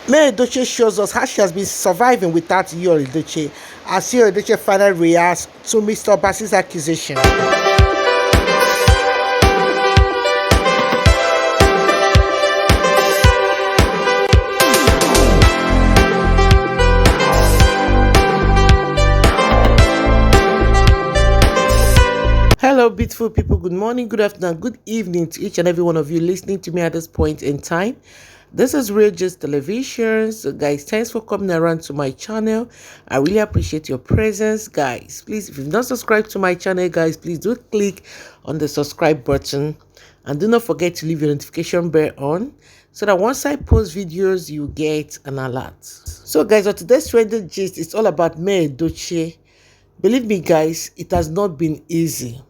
May Edochie shows us how she has been surviving without Yul Edochie, as Yul Edochie finally reacts to Mr Obasi's accusation. Hello, beautiful people. Good morning, good afternoon, good evening to each and every one of you listening to me at this point in time. This is Real Gist Television. So, guys, thanks for coming around to my channel. I really appreciate your presence, guys. Please, if you've not subscribed to my channel, guys, please do click on the subscribe button and do not forget to leave your notification bell on so that once I post videos, you get an alert. So, guys, on today's trending gist, it's all about May Edochie. Believe me, guys, it has not been easy.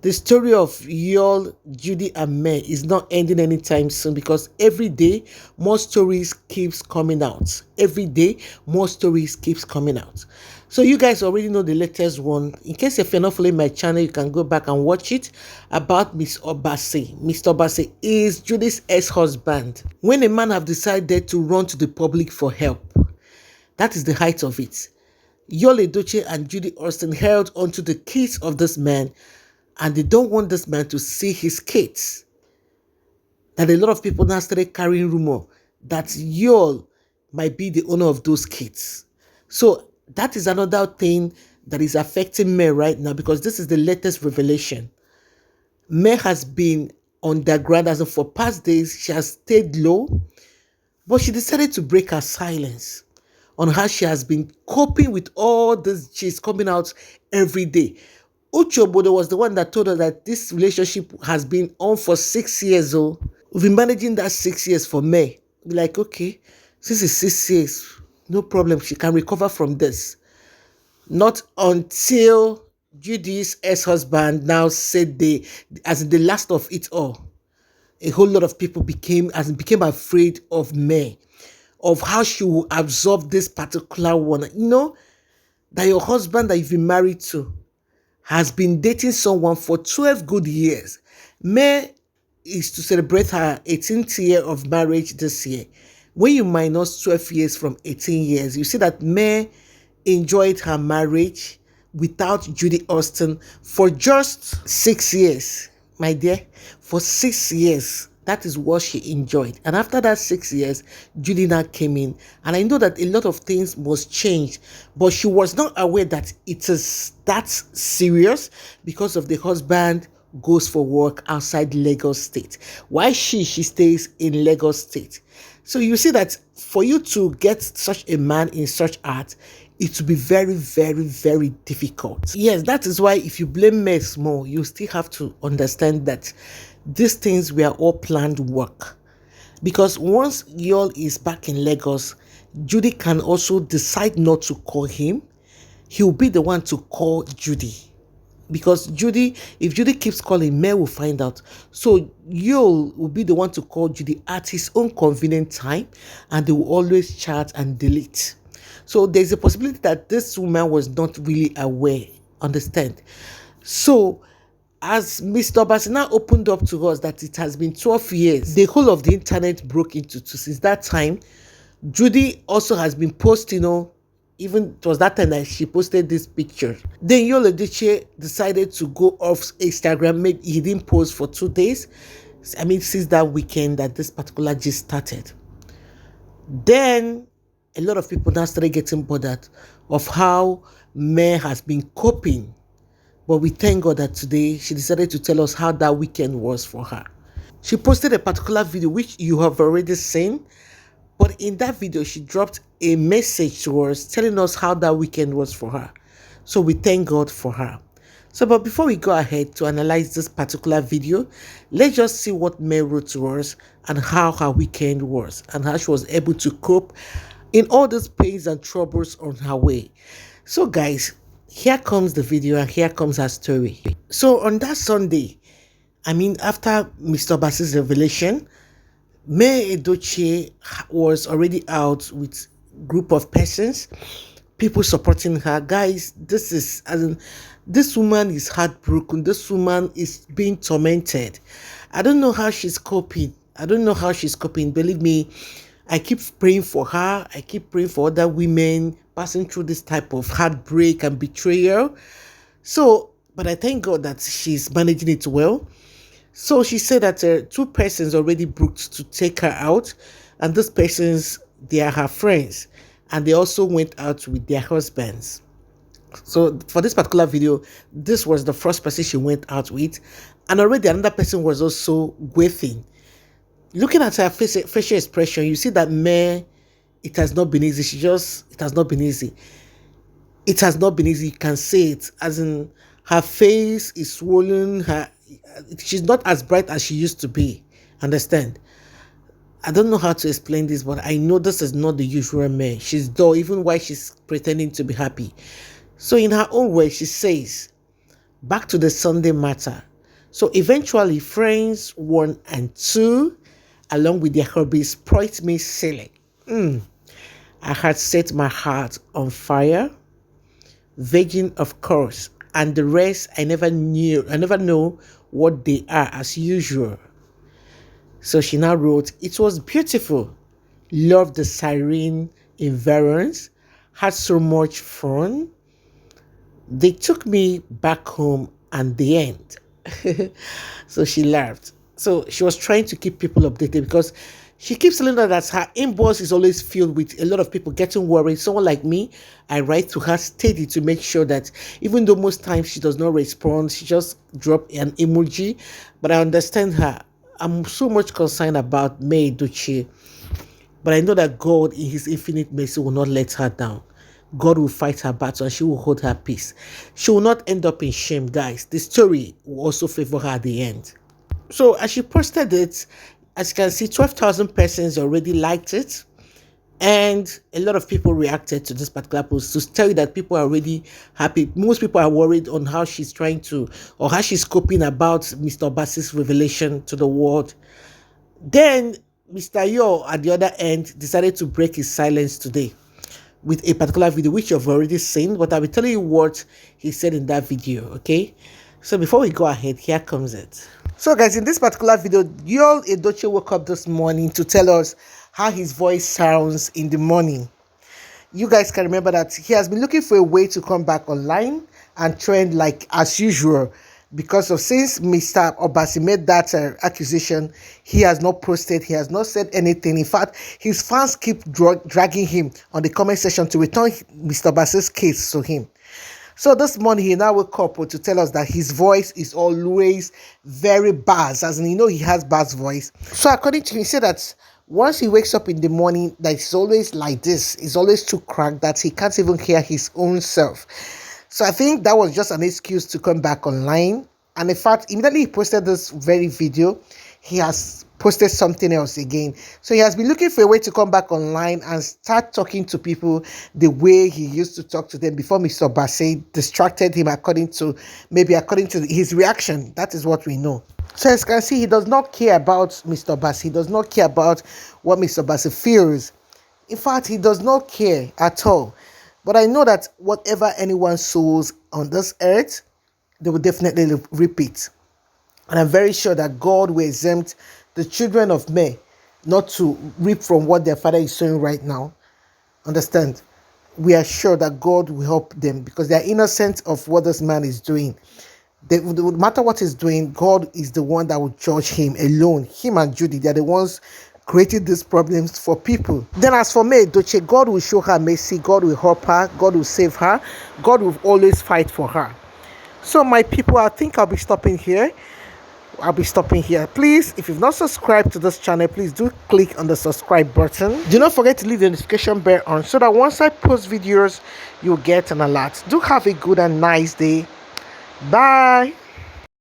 The story of Yul, Judy, and May is not ending anytime soon because every day more stories keeps coming out. Every day more stories keeps coming out. So you guys already know the latest one. In case if you're not following my channel, you can go back and watch it about Mr Obasi. Mr Obasi is Judy's ex-husband. When a man have decided to run to the public for help, that is the height of it. Yul Edochie and Judy Austin held onto the keys of this man, and they don't want this man to see his kids. That a lot of people now started carrying rumor that Yul might be the owner of those kids. So that is another thing that is affecting May right now, because this is the latest revelation. May has been underground as of for past days. She has stayed low, but she decided to break her silence on how she has been coping with all this gist coming out every day. Uchobodo was the one that told her that this relationship has been on for 6 years. Oh, we've been managing that 6 years for May. Be like, okay, this is 6 years, no problem. She can recover from this. Not until Judy's ex-husband now said as the last of it all, a whole lot of people became afraid of May, of how she will absorb this particular one. You know that your husband that you've been married to has been dating someone for 12 good years. May is to celebrate her 18th year of marriage this year. When you minus 12 years from 18 years, you see that May enjoyed her marriage without Judy Austin for just 6 years, my dear. For 6 years. That is what she enjoyed. And after that 6 years, Judy now came in. And I know that a lot of things must change. But she was not aware that it is that serious because of the husband goes for work outside Lagos State. Why she stays in Lagos State. So you see that for you to get such a man in such art, it will be very, very, very difficult. Yes, that is why if you blame May small, you still have to understand that these things were all planned work. Because once Yul is back in Lagos, Judy can also decide not to call him. He'll be the one to call Judy. Because if Judy keeps calling, May will find out. So Yul will be the one to call Judy at his own convenient time, and they will always chat and delete. So there's a possibility that this woman was not really aware. Understand? So as Mr. Obasi now opened up to us that it has been 12 years, the whole of the internet broke into two. Since that time, Judy also has been posting, even it was that time that she posted this picture. Then Yul Edochie decided to go off Instagram. He didn't post for 2 days. I mean, since that weekend that this particular gist started. Then a lot of people now started getting bothered of how May has been coping. But we thank God that today she decided to tell us how that weekend was for her. She posted a particular video which you have already seen. But in that video, she dropped a message to us telling us how that weekend was for her. So we thank God for her. So, but before we go ahead to analyze this particular video, let's just see what May wrote to us and how her weekend was and how she was able to cope in all these pains and troubles on her way. So, guys, here comes the video and here comes her story. So, on that Sunday, after Mr. Obasi's revelation, May Edochie was already out with a group of persons, people supporting her. Guys, this woman is heartbroken. This woman is being tormented. I don't know how she's coping. Believe me, I keep praying for her. I keep praying for other women passing through this type of heartbreak and betrayal. So, but I thank God that she's managing it well. So she said that two persons already booked to take her out, and these persons, they are her friends, and they also went out with their husbands. So for this particular video, this was the first person she went out with, and already another person was also waiting. Looking at her facial expression, you see that May, it has not been easy. It has not been easy. It has not been easy. You can say it, as in her face is swollen. She's not as bright as she used to be. Understand? I don't know how to explain this, but I know this is not the usual May. She's dull, even while she's pretending to be happy. So in her own way, she says, back to the Sunday matter. So eventually, friends 1 and 2, along with their hobbies, brought me silly. I had set my heart on fire, virgin of course, and the rest I never knew. I never know what they are as usual. So she now wrote, it was beautiful. Loved the serene environs. Had so much fun. They took me back home and the end. So she laughed. So she was trying to keep people updated because she keeps telling her that her inbox is always filled with a lot of people getting worried. Someone like me, I write to her steady to make sure that even though most times she does not respond, she just drop an emoji. But I understand her. I'm so much concerned about May Edochie. But I know that God in his infinite mercy will not let her down. God will fight her battle and she will hold her peace. She will not end up in shame, guys. The story will also favor her at the end. So as she posted it, as you can see, 12,000 persons already liked it. And a lot of people reacted to this particular post to tell you that people are already happy. Most people are worried on how she's trying to, or how she's coping about Mr. Obasi's revelation to the world. Then Mr. Yul at the other end decided to break his silence today with a particular video, which you've already seen, but I'll be telling you what he said in that video, okay? So before we go ahead, here comes it. So guys, in this particular video, Yul Edochie woke up this morning to tell us how his voice sounds in the morning. You guys can remember that he has been looking for a way to come back online and trend like as usual, because of since Mr. Obasi made that accusation, he has not posted, he has not said anything. In fact, his fans keep dragging him on the comment section to return Mr. Obasi's case to him. So this morning, he now woke up to tell us that his voice is always very bass, as in, you know, he has bass voice. So according to him, he said that once he wakes up in the morning, that it's always like this, it's always too cracked that he can't even hear his own self. So I think that was just an excuse to come back online. And in fact, immediately he posted this very video, he has posted something else again. So he has been looking for a way to come back online and start talking to people the way he used to talk to them before Mr. Obasi distracted him, according to his reaction. That is what we know. So as you can see, he does not care about Mr. Obasi. He does not care about what Mr. Obasi feels. In fact, he does not care at all. But I know that whatever anyone sows on this earth, they will definitely repeat. And I'm very sure that God will exempt the children of May not to reap from what their father is sowing right now. Understand? We are sure that God will help them because they are innocent of what this man is doing. No matter what he's doing, God is the one that will judge him alone. Him and Judy, they are the ones created these problems for people. Then as for May Edochie, God will show her mercy, God will help her, God will save her, God will always fight for her. So my people, I think I'll be stopping here. Please, if you've not subscribed to this channel, please do click on the subscribe button. Do not forget to leave the notification bell on so that once I post videos, you'll get an alert. Do have a good and nice day. Bye.